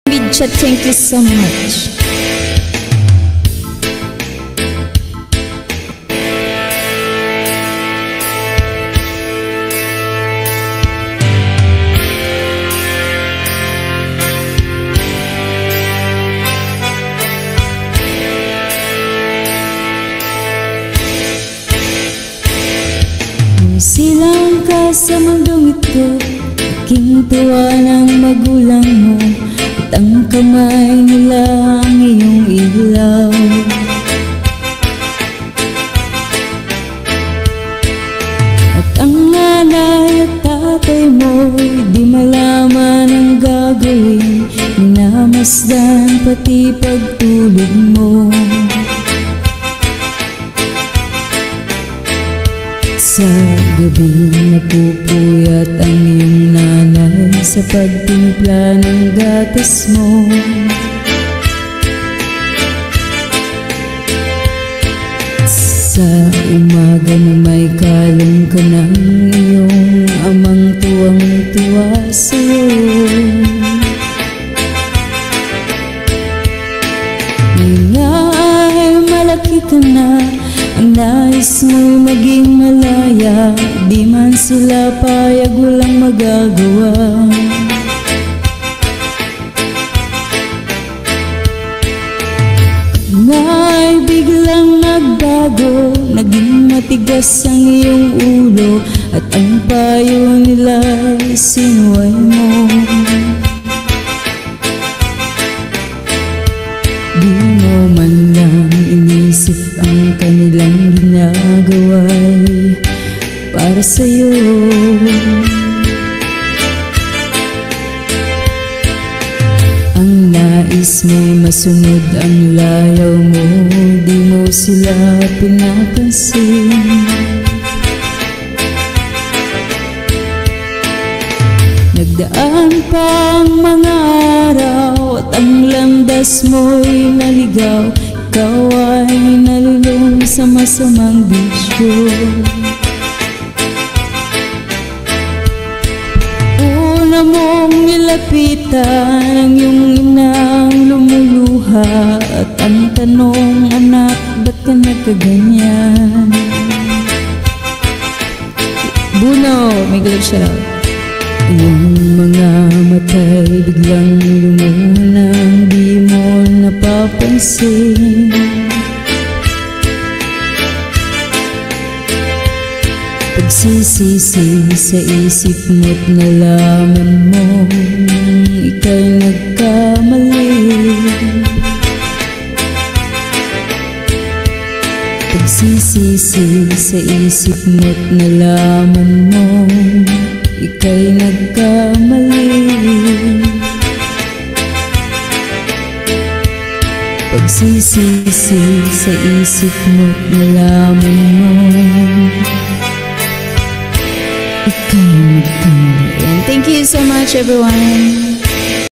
Midget, thank you so much. Silang ka sa mundong ito, aking tuwa ng magulang mo, at ang kamay nila ang iyong ilaw. At ang nanay at tatay mo, di malaman ang gagawin, minamasdan pati pagtulog mo. Sa gabing napupuyat ang iyong nanay sa pagtimpla ng gatas mo. Sa umaga na may kalong ka ng iyong amang tuwang-tuwa sa'yo. Ngayon ay malaki ka na, ang nais mo'y maging malaya, di man sila payag, walang magagawa. Nga'y biglang nagbago, naging matigas ang iyong ulo, at ang payo nila'y sinuway mo. Di mo man lang inisip ang kanilang ginagawa'y para sa'yo. Ang nais mo'y masunod ang layaw mo, di mo sila pinapansin. Nagdaan pa ang mga araw at ang landas mo'y naligaw, ikaw ay nalulong sa masamang bisyo. Una mong nilapitan ang iyong inang lumuluha, at ang tanong, anak, ba't ka nagkaganyan? Buno, may galit siya raw. Iyong mga mata'y biglang lumuha nang di mo napapansin. Pagsisisi sa isip mo't nalaman mo ika'y nagkamali. Pagsisisi sa isip mo't nalaman mo ika'y nagkamali. Pagsisisi sa isip mo't nalaman mo ika'y nagkamali. And thank you so much, everyone.